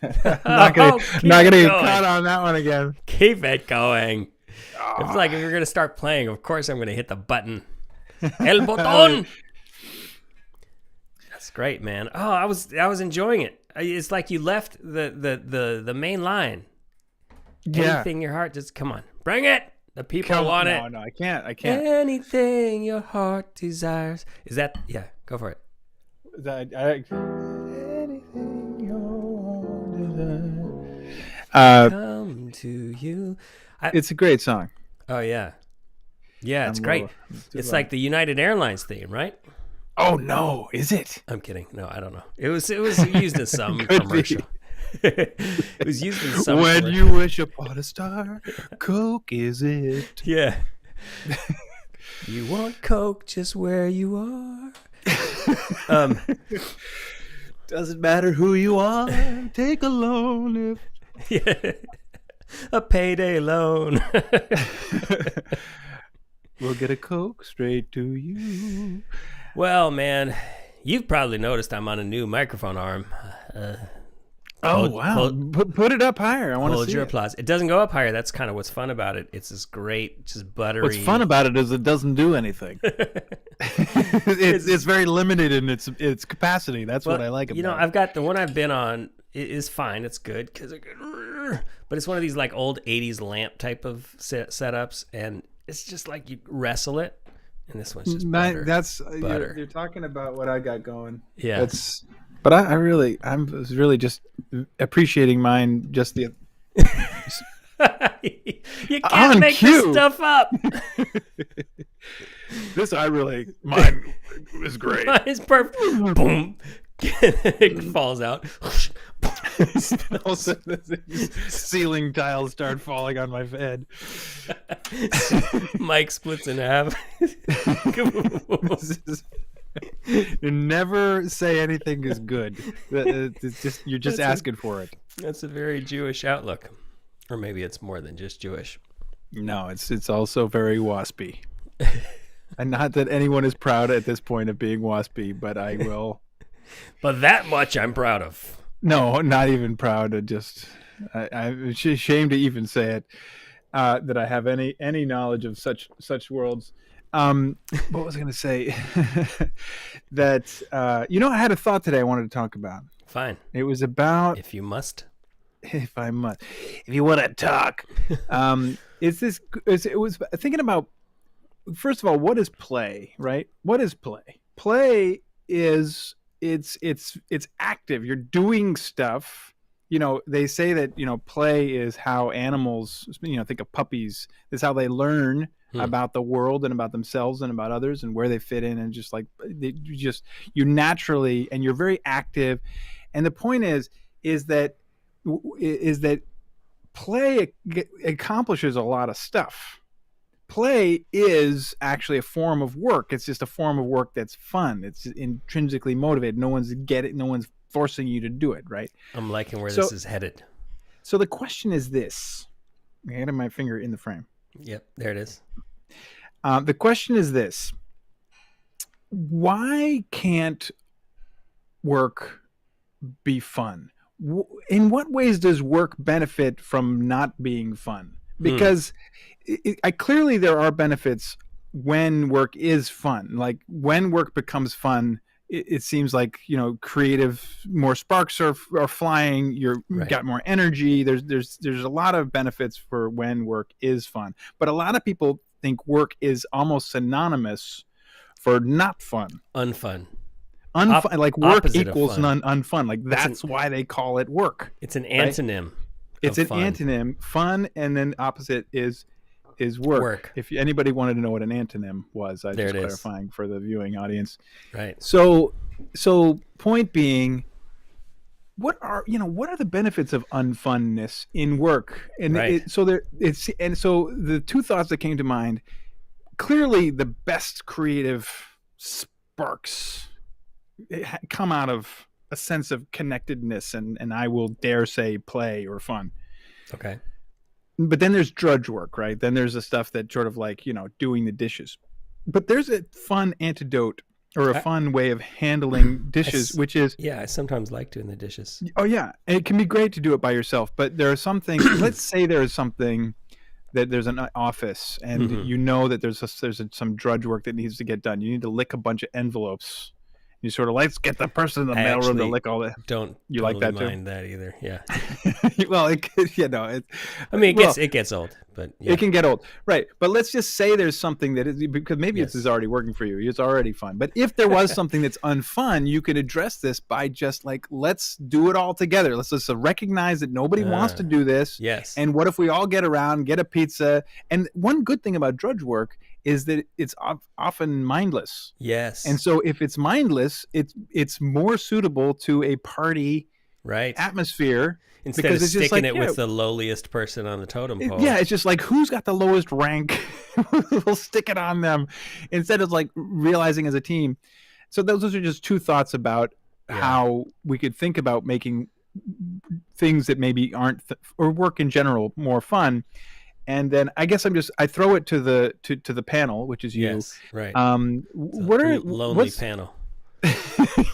not gonna Oh, keep not it gonna get going. caught on that one again. Keep it going. It's Oh. like if you're gonna start playing, of course I'm gonna hit the button. El botón. That's great, man. Oh, I was enjoying it. It's like you left the main line. Yeah. Anything your heart just come on, bring it. The people Come want on. it. No, I can't. Anything your heart desires. Is that? Yeah, go for it. Anything you want. Come to you. It's a great song. Oh yeah, yeah. It's I'm great. low. It's like the United Airlines theme, right? Oh no, is it? I'm kidding. No, I don't know. It was used in some Could be. commercial. It was used in some. When commercial. you wish upon a star, Coke is it? Yeah. You want Coke just where you are. Doesn't matter who you are. Take a loan Yeah. A payday loan. We'll get a Coke straight to you. Well, man, you've probably noticed I'm on a new microphone arm. Oh Hold- wow! hold- Put it up higher. I want to Hold see your it. applause. It doesn't go up higher. That's kind of what's fun about it. It's this great, just buttery. What's fun about it is it doesn't do anything. it's very limited in its capacity. That's what I like about You know, it. I've got the one I've been on. It is fine. It's good because but it's one of these like old '80s lamp type of setups, and it's just like you wrestle it, and this one's just butter. Butter. You're talking about what I got going. Yeah. But I was really just appreciating mine. Just the You can't On make cue. this stuff up. mine was great. It's perfect. Boom. It falls out. Also, the ceiling tiles start falling on my head. Mike splits in half. You never say anything is good. It's just you're just asking for it. That's a very Jewish outlook. Or maybe it's more than just Jewish. No, it's also very waspy. And not that anyone is proud at this point of being waspy, but I will. But that much I'm proud of. No, not even proud. I'm ashamed to even say it. That I have any knowledge of such worlds. What was I going to say? That I had a thought today I wanted to talk about. Fine. It was about If you must. if you want to talk. It was thinking about, first of all, what is play, right? What is play? Play is it's active. You're doing stuff. They say that, play is how animals, think of puppies. It's how they learn about the world and about themselves and about others and where they fit in, and just like you naturally, and you're very active. And the point is that play accomplishes a lot of stuff. Play is actually a form of work. It's just a form of work that's fun. It's intrinsically motivated. No one's forcing you to do it, right? I'm liking where this is headed. So the question is this. I had my finger in the frame. Yep, there it is. The question is this. Why can't work be fun? In what ways does work benefit from not being fun? Because clearly there are benefits when work is fun. Like when work becomes fun, it seems like, creative, more sparks are flying. You've got more energy. There's a lot of benefits for when work is fun. But a lot of people think work is almost synonymous for not fun. Unfun. Like work opposite of equals fun. unfun. Like that's why they call it work. It's an antonym. It's of an fun. antonym. Fun, and then opposite is work. If anybody wanted to know what an antonym was, I'm just clarifying for the viewing audience. Right. So point being, what are the benefits of unfunness in work? And so the two thoughts that came to mind, clearly the best creative sparks come out of a sense of connectedness and I will dare say play or fun. Okay. But then there's drudge work, right? Then there's the stuff that sort of like, doing the dishes. But there's a fun antidote or a I, fun way of handling I dishes, s- which is, yeah, I sometimes like doing the dishes. oh yeah, it can be great to do it by yourself, but there are some things. Let's say there is something that there's an office, and Hmm. you know that some drudge work that needs to get done. You need to lick a bunch of envelopes. You sort of, let's get the person in the I mailroom to actually lick all that. don't You like totally that too? mind that either. Yeah. Well, I mean, well, it gets old, but it yeah. can get old, right? But let's just say there's something that is, because maybe it's is Yes. already working for you. It's already fun. But if there was something that's unfun, you could address this by just like, let's do it all together. Let's just recognize that nobody wants to Uh, do this. yes. And what if we all get around, get a pizza? And one good thing about drudge work is that it's often mindless. And Yes. so if it's mindless, it's more suitable to a party Right. atmosphere, Instead of because it's just sticking like, it yeah, with the lowliest person on the totem pole. yeah, it's just like, who's got the lowest rank? We'll stick it on them instead of like realizing as a team. So those are just two thoughts about Yeah. how we could think about making things that maybe aren't or work in general more fun. And then I guess I throw it to the panel, which is you. Yes. Right. It's a What are lonely what's panel.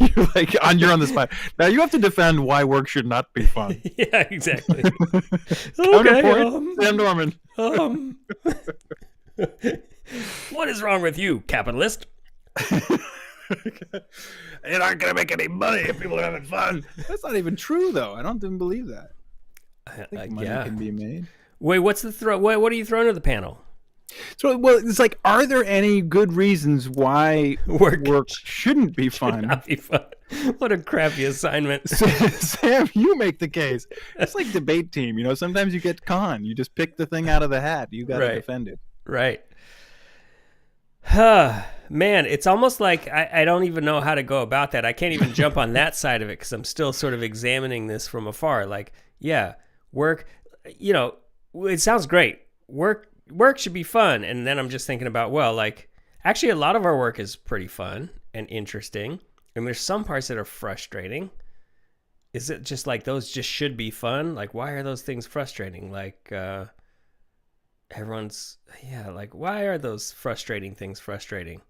you're like you're on the spot now. You have to defend why work should not be fun. Yeah, exactly. Counterpoint, Sam Norman. um, what is wrong with you, capitalist? You're not gonna make any money if people are having fun. That's not even true, though. I don't even believe that. I think money Yeah. can be made. Wait, what's the throw? What are you throwing to the panel? So, well, it's like, are there any good reasons why work shouldn't be fun? Not be fun. What a crappy assignment. Sam, you make the case. It's like debate team. Sometimes you get conned. You just pick the thing out of the hat. You got to Right. defend it. Right. Man, it's almost like I don't even know how to go about that. I can't even jump on that side of it because I'm still sort of examining this from afar. Like, yeah, work, it sounds great. Work should be fun. And then I'm just thinking about, well, like, actually, a lot of our work is pretty fun and interesting. And there's some parts that are frustrating. Is it just like those just should be fun? Like, why are those things frustrating? Like, like, why are those frustrating things frustrating?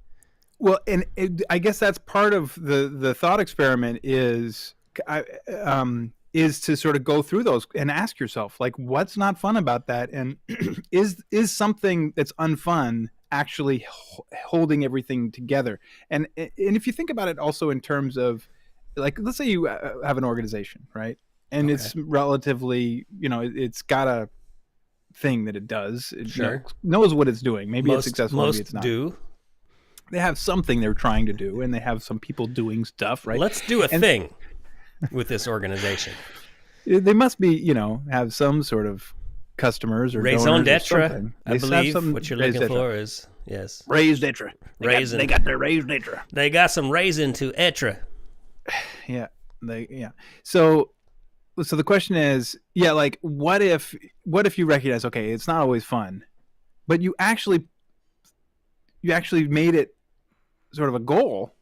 Well, and I guess that's part of the thought experiment is to sort of go through those and ask yourself, like, what's not fun about that, and is something that's unfun actually holding everything together? And if you think about it also in terms of, like, let's say you have an organization, right? And it's relatively, it's got a thing that it does. It Sure. knows what it's doing. Maybe it's successful, maybe it's not. Do. They have something they're trying to do, and they have some people doing stuff, right? Let's do a thing with this organization. They must be, have some sort of customers or raison donors or d'etre, something. I They have believe. some What you're raison looking d'etre. for is, yes, Raised d'etre. Raisin. They got their raised d'etre. They got some raisin to etre. Yeah. So the question is, like, what if you recognize, okay, it's not always fun, but you actually made it sort of a goal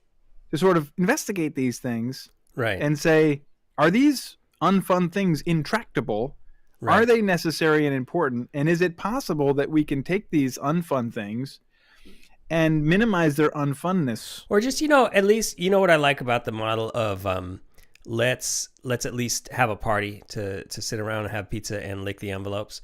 to sort of investigate these things, Right. and say, are these unfun things intractable? Right. Are they necessary and important? And is it possible that we can take these unfun things and minimize their unfunness? Or just, at least, what I like about the model of let's at least have a party to sit around and have pizza and lick the envelopes,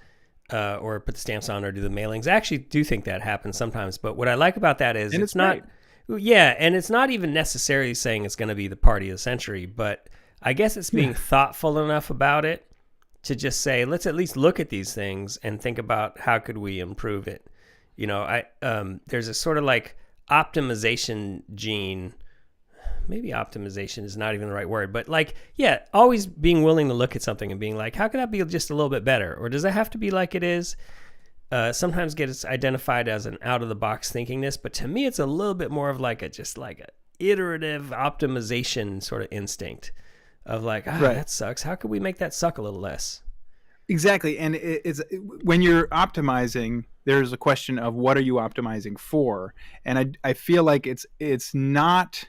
or put the stamps on or do the mailings. I actually do think that happens sometimes. But what I like about that is And it's not, yeah, and it's not even necessarily saying it's going to be the party of the century, but I guess it's being thoughtful enough about it to just say, let's at least look at these things and think about how could we improve it. There's a sort of like optimization gene. Maybe optimization is not even the right word, but like, yeah, always being willing to look at something and being like, how could that be just a little bit better? Or does it have to be like it is? Sometimes gets identified as an out of the box thinkingness, but to me, it's a little bit more of like a iterative optimization sort of instinct of like, that sucks. How could we make that suck a little less? Exactly. And it's when you're optimizing, there's a question of what are you optimizing for? And I feel like it's not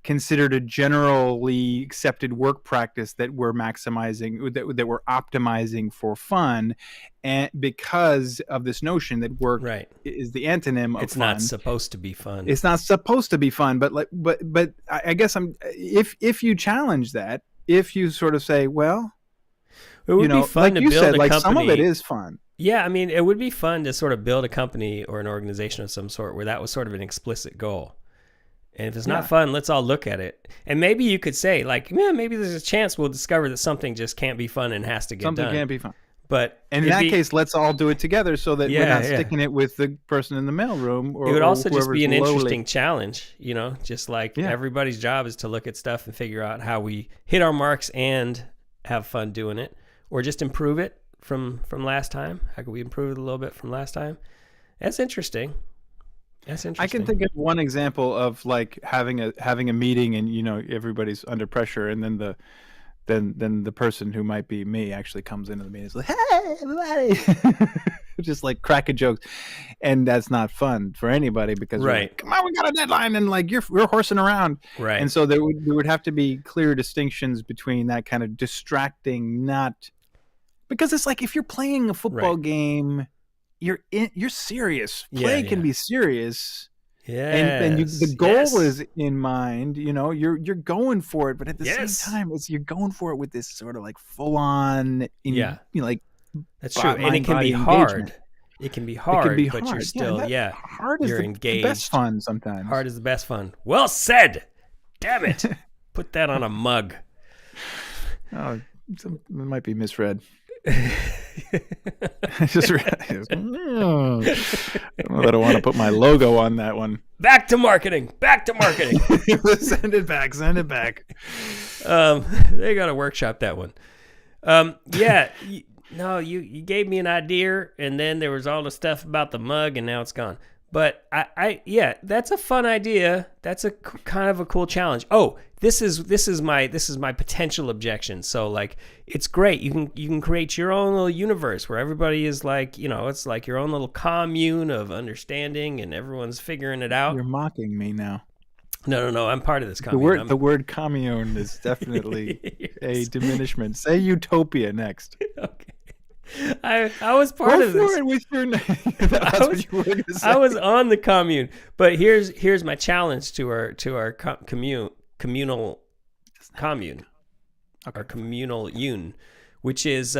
considered a generally accepted work practice that we're maximizing, that we're optimizing for fun, and because of this notion that work Right. is the antonym of It's fun. not supposed to be fun. It's not supposed to be fun, but I guess if you challenge that, if you sort of say, well, It would be fun like to you build said, a like company. some of it is fun. Yeah, I mean, it would be fun to sort of build a company or an organization of some sort where that was sort of an explicit goal. And if it's not fun, let's all look at it. And maybe you could say, like, yeah, maybe there's a chance we'll discover that something just can't be fun and has to get Something done. can't be fun. But And in that case, let's all do it together so that we're not sticking it with the person in the mailroom. It would also just be an lowly. interesting challenge, just like everybody's job is to look at stuff and figure out how we hit our marks and have fun doing it, or just improve it from last time. How could we improve it a little bit from last time? That's interesting. I can think of one example of like having a meeting and everybody's under pressure, and then the person who might be me actually comes into the meeting. It's like, hey, everybody, just like cracking jokes, and that's not fun for anybody because we're like, come on, we got a deadline, and like we're horsing around, right? And so there would have to be clear distinctions between that kind of distracting, not because it's like if you're playing a football game, you're serious. Play can be serious. Yeah, and the goal is in mind. You're going for it, but at the same time, you're going for it with this sort of like full on. Like that's true, and it can be hard. It can be hard, but you're still hard is you're the engaged. best fun sometimes. Hard is the best fun. Well said. Damn it! Put that on a mug. Oh, it might be misread. I just realized, I don't know that I want to put my logo on that one. Back to marketing. Send it back. They got to workshop that one. You gave me an idea, and then there was all the stuff about the mug, and now it's gone. But that's a fun idea. That's a kind of a cool challenge. Oh, this is my potential objection. So like, it's great. You can create your own little universe where everybody is like, it's like your own little commune of understanding, and everyone's figuring it out. You're mocking me now. No. I'm part of this commune. The word commune is definitely a diminishment. Say utopia next. Okay. I was part of this. It with your name. That's what you were going to say. I was on the commune, but here's my challenge to our communal commune, our communal un, which is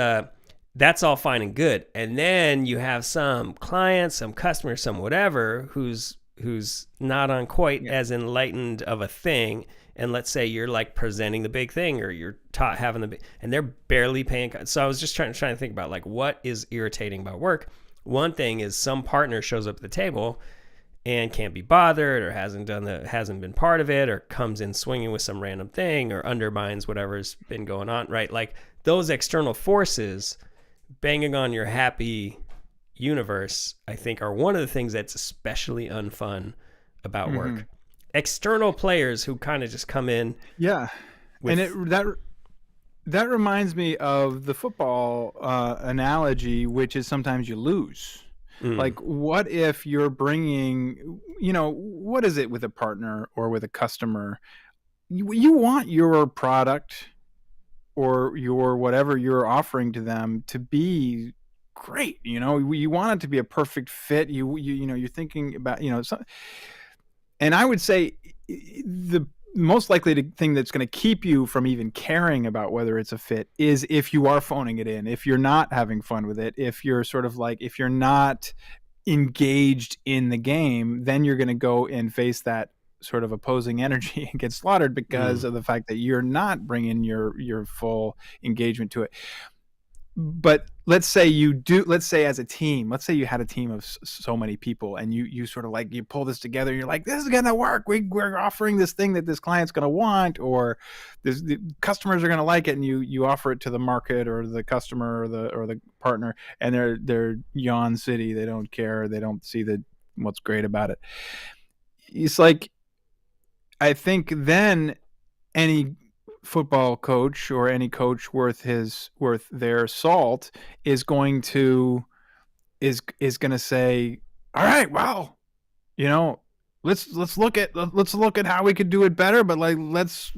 that's all fine and good, and then you have some clients, some customers, some whatever who's not on quite as enlightened of a thing. And let's say you're like presenting the big thing, or you're having the big, and they're barely paying. So I was just trying to think about like what is irritating about work. One thing is some partner shows up at the table and can't be bothered, or hasn't been part of it, or comes in swinging with some random thing, or undermines whatever's been going on. Right, like those external forces banging on your happy universe, I think, are one of the things that's especially unfun about work. External players who kind of just come in. Yeah. And that reminds me of the football analogy, which is sometimes you lose. Like, what if you're bringing, what is it with a partner or with a customer? You want your product or your whatever you're offering to them to be great. You want it to be a perfect fit. You're thinking about, and I would say the most likely thing that's going to keep you from even caring about whether it's a fit is if you are phoning it in, if you're not having fun with it, if you're sort of like, if you're not engaged in the game, then you're going to go and face that sort of opposing energy and get slaughtered because of the fact that you're not bringing your full engagement to it. But let's say as a team, let's say you had a team of so many people, and you sort of like, you pull this together, you're like, this is going to work. We're offering this thing that this client's going to want, or the customers are going to like it. And you offer it to the market or the customer or the partner, and they're yawn city. They don't care. They don't see what's great about it. It's like, I think then any football coach or any coach worth their salt is going to say, all right, well, let's look at how we could do it better, but like let's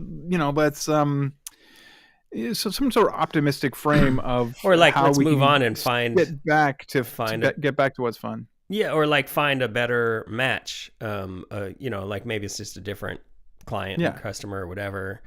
so some sort of optimistic frame of Or like, how let's we move can on and find get back to find a get back to what's fun. yeah, or like find a better match. Like maybe it's just a different client Yeah. or customer or whatever.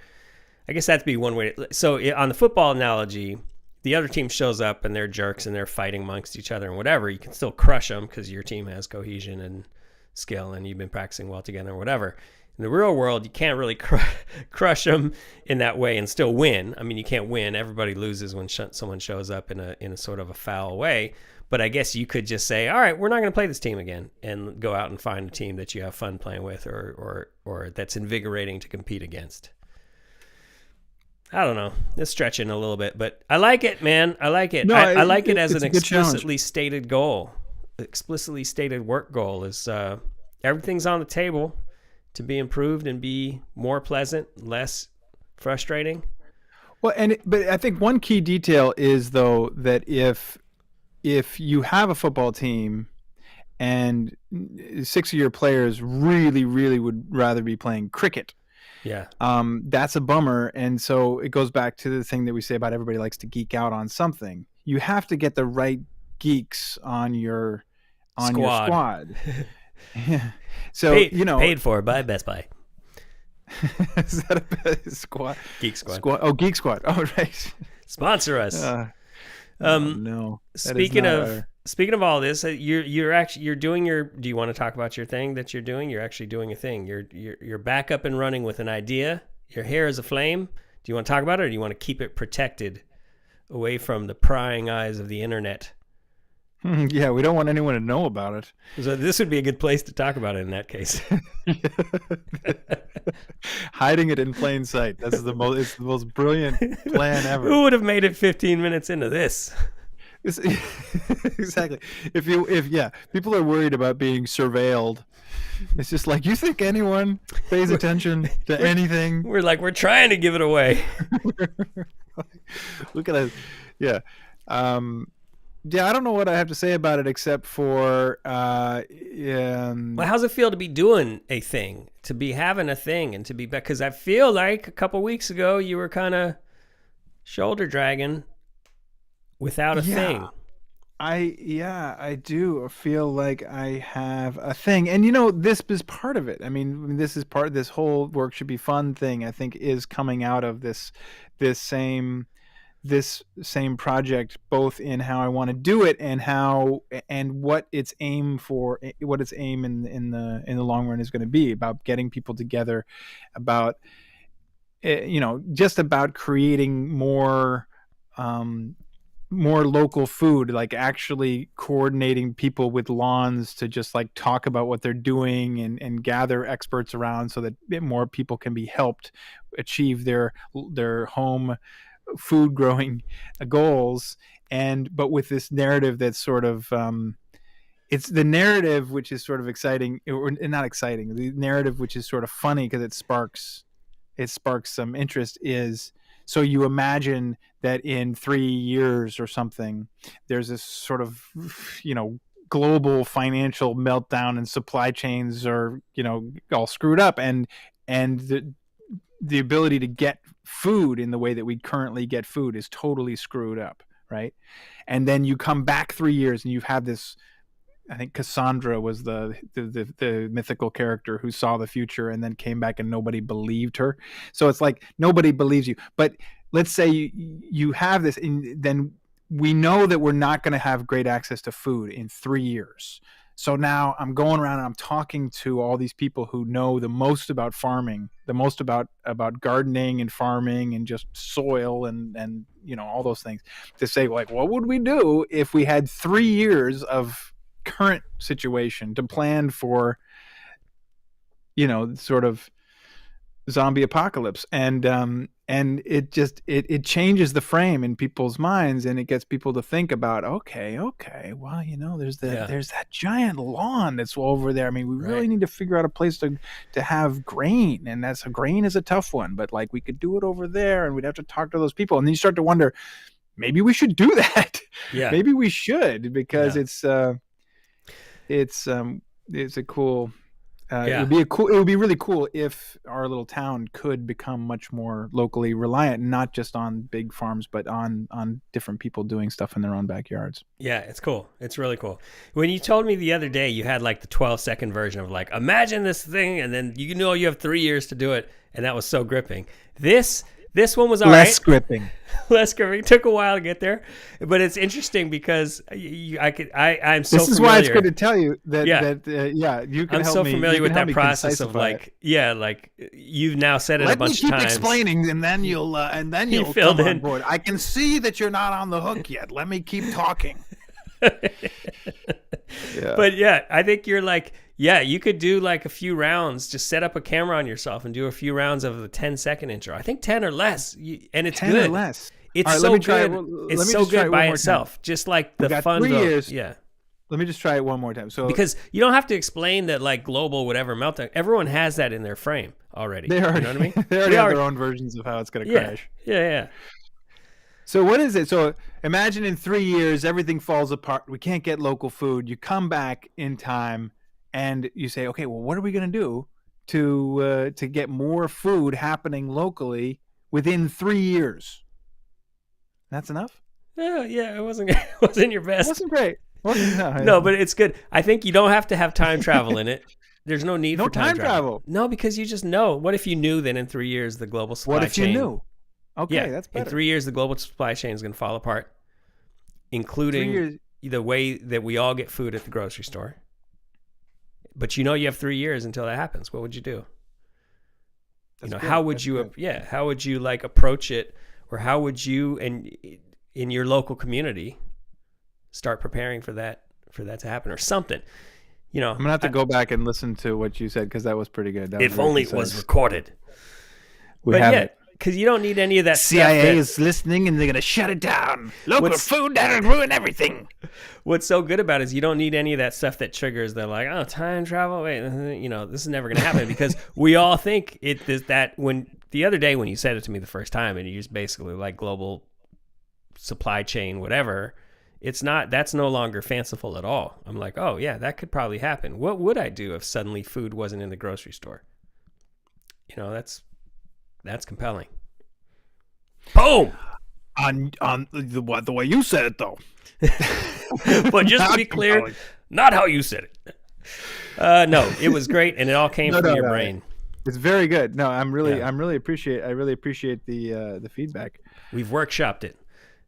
I guess that'd be one way. So on the football analogy, the other team shows up and they're jerks and they're fighting amongst each other and whatever. You can still crush them because your team has cohesion and skill and you've been practicing well together or whatever. In the real world, you can't really crush them in that way and still win. I mean, you can't win. Everybody loses when someone shows up in a sort of a foul way. But I guess you could just say, all right, we're not going to play this team again, and go out and find a team that you have fun playing with or that's invigorating to compete against. I don't know. It's stretching a little bit, but I like it, man. I like it. No, I like it as it's an a good challenge. explicitly stated goal. Explicitly stated work goal is everything's on the table to be improved and be more pleasant, less frustrating. Well, but I think one key detail is though that if you have a football team and 6 of your players really, really would rather be playing cricket, Yeah. that's a bummer. And so it goes back to the thing that we say about everybody likes to geek out on something. You have to get the right geeks on your squad. Yeah. So paid for by Best Buy. Is that a squad? Geek Squad. Oh, Geek Squad. Oh, right. Sponsor us. No. Speaking of all this, you're doing your. Do you want to talk about your thing that you're doing? You're actually doing a thing. You're back up and running with an idea. Your hair is aflame. Do you want to talk about it, or do you want to keep it protected away from the prying eyes of the internet? Yeah, we don't want anyone to know about it. So this would be a good place to talk about it in that case. Hiding it in plain sight. It's the most brilliant plan ever. Who would have made it 15 minutes into this? Exactly. If people are worried about being surveilled. It's just like, you think anyone pays attention to anything? We're trying to give it away. Look at that. Yeah. Yeah, I don't know what I have to say about it except for Well, how's it feel to be doing a thing, to be having a thing, and to be back? Because I feel like a couple weeks ago you were kind of shoulder dragging without a thing. I do feel like I have a thing, and this is part of it. I mean, this whole work should be fun thing, I think, is coming out of this same project, both in how I want to do it and what its aim in the long run is going to be, about getting people together, about just about creating more local food, like actually coordinating people with lawns to just like talk about what they're doing and gather experts around so that more people can be helped achieve their home food growing goals, but with this narrative that's sort of it's the narrative which is sort of exciting, or not exciting, the narrative which is sort of funny because it sparks some interest, is so you imagine that in 3 years or something there's this sort of global financial meltdown and supply chains are all screwed up, and the ability to get food in the way that we currently get food is totally screwed up, right? And then you come back 3 years and you've had this, I think Cassandra was the mythical character who saw the future and then came back and nobody believed her. So it's like nobody believes you. But let's say you have this, and then we know that we're not going to have great access to food in 3 years. So now I'm going around and I'm talking to all these people who know the most about farming, the most about gardening and farming and just soil and all those things, to say, like, what would we do if we had 3 years of current situation to plan for, sort of zombie apocalypse, and it just it changes the frame in people's minds, and it gets people to think about, okay, well, there's that giant lawn that's over there. I mean, we really need to figure out a place to have grain, and grain is a tough one, but like we could do it over there, and we'd have to talk to those people, and then you start to wonder, maybe we should do that. Yeah, maybe we should, because it's a cool Yeah. It would be really cool if our little town could become much more locally reliant, not just on big farms, but on different people doing stuff in their own backyards. Yeah, it's cool. It's really cool. When you told me the other day you had like the 12-second version of like, imagine this thing, and then you know you have 3 years to do it, and that was so gripping. This one was all Less right. gripping. Less gripping. It took a while to get there, but it's interesting because I'm so This is familiar. why it's good to tell you that Yeah. you can I'm help so me. familiar you with can help that me process of concisify like, like you've now said it a Let me bunch keep of times. explaining, and then you'll filled come in. on board. I can see that you're not on the hook yet. Let me keep talking. Yeah. But yeah, I think you're like, you could do like a few rounds. Just set up a camera on yourself and do a few rounds of the 10-second intro. I think 10 or less, and it's 10 good. or less. It's All right, so let me try good. it. Let It's me so just try good it by one more itself. Just like the We've got fun. 3 years. Yeah. Let me just try it one more time. So Because you don't have to explain that like global whatever meltdown. Everyone has that in their frame already. they already, you know what I mean? they already have their own versions of how it's going to Yeah. crash. Yeah. So what is it? So imagine in 3 years everything falls apart. We can't get local food. You come back in time and you say, okay, well, what are we going to do to get more food happening locally within 3 years? That's enough? Yeah. It wasn't your It best. wasn't great. No, but it's good. I think you don't have to have time travel in it. There's no need No for time time travel. No, because you just know. What if you knew that in 3 years the global supply chain? What if you knew? Okay, that's better. In 3 years the global supply chain is going to fall apart, including 3 years. the way that we all get food at the grocery store. But you know you have 3 years until that happens. What would you do? That's good. How would That's you? good. How would you like approach it, or how would you in your local community start preparing for that to happen, or something? I'm gonna have to go back and listen to what you said because that was pretty good. That If very only it was concise. recorded. We have it. Because you don't need any of that CIA stuff. is listening and they're gonna shut it down. Local What's- food that'll ruin everything. What's so good about it is you don't need any of that stuff that triggers. They're like, oh, time travel. Wait, this is never going to happen because we all think it is that. When the other day when you said it to me the first time and you just basically like global supply chain, whatever. That's no longer fanciful at all. I'm like, oh yeah, that could probably happen. What would I do if suddenly food wasn't in the grocery store? That's compelling. Boom. On the way you said it though. But just to be clear, not how you said it. No, it was great, and it all came from your brain. It's very good. No, I really appreciate the feedback. We've workshopped it.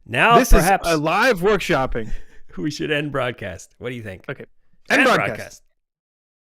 Now This perhaps is a live workshopping. we should end broadcast. What do you think? Okay. End End broadcast.